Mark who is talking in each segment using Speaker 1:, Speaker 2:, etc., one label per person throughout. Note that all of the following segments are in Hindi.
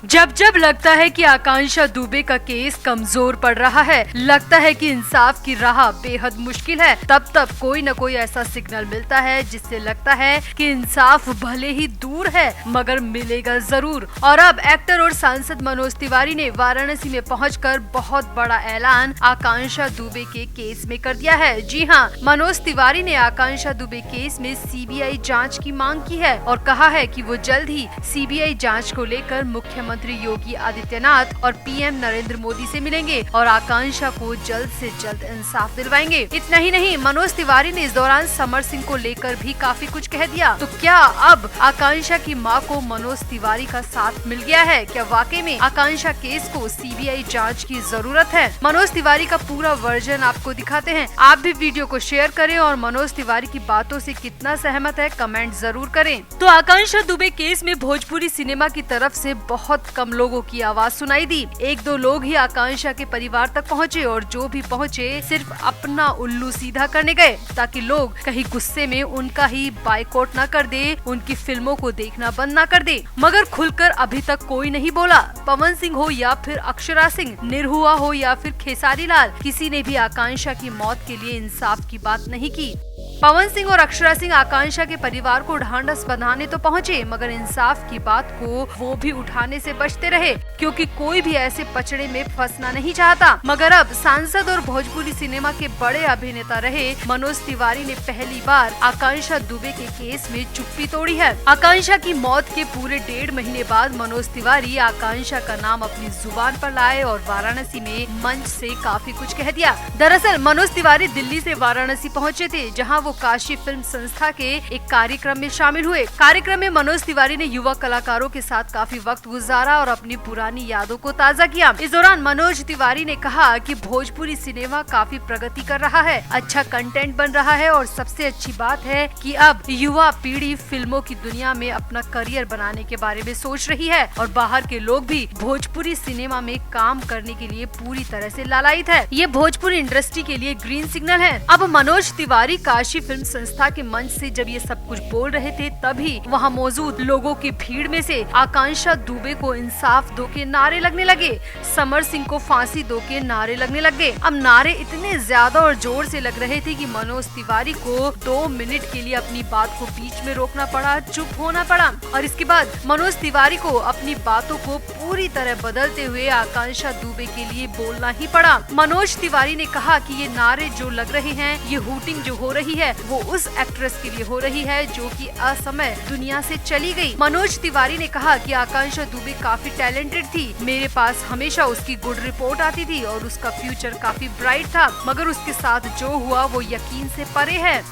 Speaker 1: जब जब लगता है कि आकांक्षा दुबे का केस कमजोर पड़ रहा है, लगता है कि इंसाफ की राह बेहद मुश्किल है, तब तब कोई न कोई ऐसा सिग्नल मिलता है जिससे लगता है कि इंसाफ भले ही दूर है मगर मिलेगा जरूर। और अब एक्टर और सांसद मनोज तिवारी ने वाराणसी में पहुंचकर बहुत बड़ा ऐलान आकांक्षा दुबे के केस में कर दिया है। जी हां, मनोज तिवारी ने आकांक्षा दुबे केस में सीबीआई जांच की मांग की है और कहा है कि वो जल्द ही सीबीआई जांच को लेकर मुख्यमंत्री योगी आदित्यनाथ और पीएम नरेंद्र मोदी से मिलेंगे और आकांक्षा को जल्द से जल्द इंसाफ दिलवाएंगे। इतना ही नहीं, मनोज तिवारी ने इस दौरान समर सिंह को लेकर भी काफी कुछ कह दिया। तो क्या अब आकांक्षा की मां को मनोज तिवारी का साथ मिल गया है? क्या वाकई में आकांक्षा केस को सीबीआई जांच की जरूरत है? मनोज तिवारी का पूरा वर्जन आपको दिखाते हैं। आप भी वीडियो को शेयर करें और मनोज तिवारी की बातों से कितना सहमत है कमेंट जरूर करें। तो आकांक्षा दुबे केस में भोजपुरी सिनेमा की तरफ से बहुत कम लोगों की आवाज सुनाई दी। एक दो लोग ही आकांक्षा के परिवार तक पहुंचे और जो भी पहुंचे सिर्फ अपना उल्लू सीधा करने गए ताकि लोग कहीं गुस्से में उनका ही बाइकआउट न कर दे, उनकी फिल्मों को देखना बंद न कर दे। मगर खुलकर अभी तक कोई नहीं बोला। पवन सिंह हो या फिर अक्षरा सिंह, निरहुआ हो या फिर खेसारी लाल, किसी ने भी आकांक्षा की मौत के लिए इंसाफ की बात नहीं की। पवन सिंह और अक्षरा सिंह आकांक्षा के परिवार को ढांढस बंधाने तो पहुंचे मगर इंसाफ की बात को वो भी उठाने से बचते रहे क्योंकि कोई भी ऐसे पचड़े में फंसना नहीं चाहता। मगर अब सांसद और भोजपुरी सिनेमा के बड़े अभिनेता रहे मनोज तिवारी ने पहली बार आकांक्षा दुबे के केस में चुप्पी तोड़ी है। आकांक्षा की मौत के पूरे 1.5 महीने बाद मनोज तिवारी आकांक्षा का नाम अपनी जुबान पर लाए और वाराणसी में मंच से काफी कुछ कह दिया। दरअसल मनोज तिवारी दिल्ली से वाराणसी पहुंचे थे जहां वो काशी फिल्म संस्था के एक कार्यक्रम में शामिल हुए। कार्यक्रम में मनोज तिवारी ने युवा कलाकारों के साथ काफी वक्त गुजारा और अपनी पुरानी यादों को ताजा किया। इस दौरान मनोज तिवारी ने कहा कि भोजपुरी सिनेमा काफी प्रगति कर रहा है, अच्छा कंटेंट बन रहा है और सबसे अच्छी बात है कि अब युवा पीढ़ी फिल्मों की दुनिया में अपना करियर बनाने के बारे में सोच रही है और बाहर के लोग भी भोजपुरी सिनेमा में काम करने के लिए पूरी तरह से लालायित है। ये भोजपुरी इंडस्ट्री के लिए ग्रीन सिग्नल है। अब मनोज तिवारी काशी फिल्म संस्था के मंच से जब ये सब कुछ बोल रहे थे तभी वहाँ मौजूद लोगों की भीड़ में से आकांक्षा दुबे को इंसाफ दो के नारे लगने लगे, समर सिंह को फांसी दो के नारे लगने लग गए। अब नारे इतने ज्यादा और जोर से लग रहे थे कि मनोज तिवारी को 2 मिनट के लिए अपनी बात को बीच में रोकना पड़ा, चुप होना पड़ा और इसके बाद मनोज तिवारी को अपनी बातों को पूरी तरह बदलते हुए आकांक्षा दुबे के लिए बोलना ही पड़ा। मनोज तिवारी ने कहा कि ये नारे जो लग रहे हैं, ये हूटिंग जो हो रही है वो उस एक्ट्रेस के लिए हो रही है जो कि असमय दुनिया से चली गई। मनोज तिवारी ने कहा कि आकांक्षा दुबे काफी टैलेंटेड थी, मेरे पास हमेशा उसकी गुड रिपोर्ट आती थी और उसका फ्यूचर काफी ब्राइट था, मगर उसके साथ जो हुआ वो यकीन से परे है।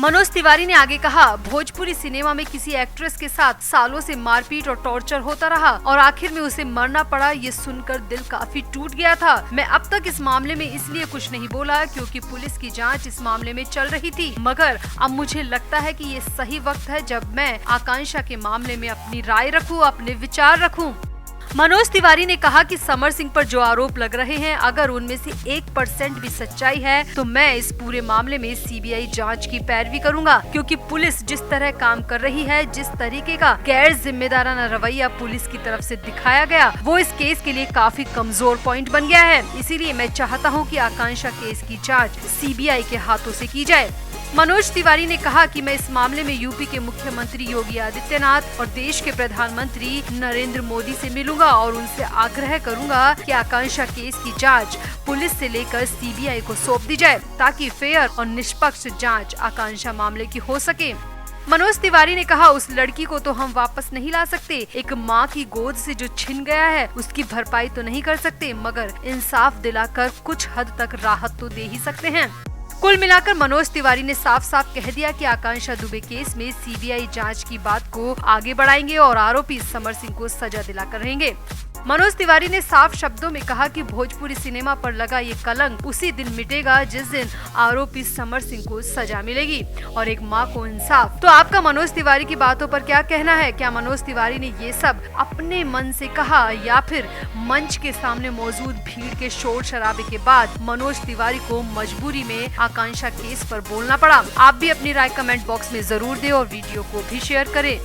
Speaker 1: मनोज तिवारी ने आगे कहा, भोजपुरी सिनेमा में किसी एक्ट्रेस के साथ सालों से मारपीट और टॉर्चर होता रहा और आखिर में उसे मरना पड़ा। ये सुनकर दिल काफी टूट गया था। मैं अब तक इस मामले में इसलिए कुछ नहीं बोला क्योंकि पुलिस की जांच इस मामले में चल रही थी, मगर अब मुझे लगता है कि ये सही वक्त है जब मैं आकांक्षा के मामले में अपनी राय रखूं, अपने विचार रखूं। मनोज तिवारी ने कहा कि समर सिंह पर जो आरोप लग रहे हैं अगर उनमें से 1% भी सच्चाई है तो मैं इस पूरे मामले में सीबीआई जांच की पैरवी करूंगा क्योंकि पुलिस जिस तरह काम कर रही है, जिस तरीके का गैर जिम्मेदाराना रवैया पुलिस की तरफ से दिखाया गया वो इस केस के लिए काफी कमजोर पॉइंट बन गया है। इसीलिए मैं चाहता हूँ कि आकांक्षा केस की जाँच सीबीआई के हाथों से की जाए। मनोज तिवारी ने कहा कि मैं इस मामले में यूपी के मुख्यमंत्री योगी आदित्यनाथ और देश के प्रधानमंत्री नरेंद्र मोदी से मिलूंगा और उनसे आग्रह करूंगा कि आकांक्षा केस की जांच पुलिस से लेकर सीबीआई को सौंप दी जाए ताकि फेयर और निष्पक्ष जांच आकांक्षा मामले की हो सके। मनोज तिवारी ने कहा, उस लड़की को तो हम वापस नहीं ला सकते, एक माँ की गोद से जो छिन गया है उसकी भरपाई तो नहीं कर सकते, मगर इंसाफ दिलाकर कुछ हद तक राहत तो दे ही सकते हैं। कुल मिलाकर मनोज तिवारी ने साफ साफ कह दिया कि आकांक्षा दुबे केस में सीबीआई जांच की बात को आगे बढ़ाएंगे और आरोपी समर सिंह को सजा दिलाकर रहेंगे। मनोज तिवारी ने साफ शब्दों में कहा कि भोजपुरी सिनेमा पर लगा ये कलंक उसी दिन मिटेगा जिस दिन आरोपी समर सिंह को सजा मिलेगी और एक मां को इंसाफ। तो आपका मनोज तिवारी की बातों पर क्या कहना है? क्या मनोज तिवारी ने ये सब अपने मन से कहा या फिर मंच के सामने मौजूद भीड़ के शोर शराबे के बाद मनोज तिवारी को मजबूरी में आकांक्षा केस पर बोलना पड़ा? आप भी अपनी राय कमेंट बॉक्स में जरूर दें और वीडियो को भी शेयर करें।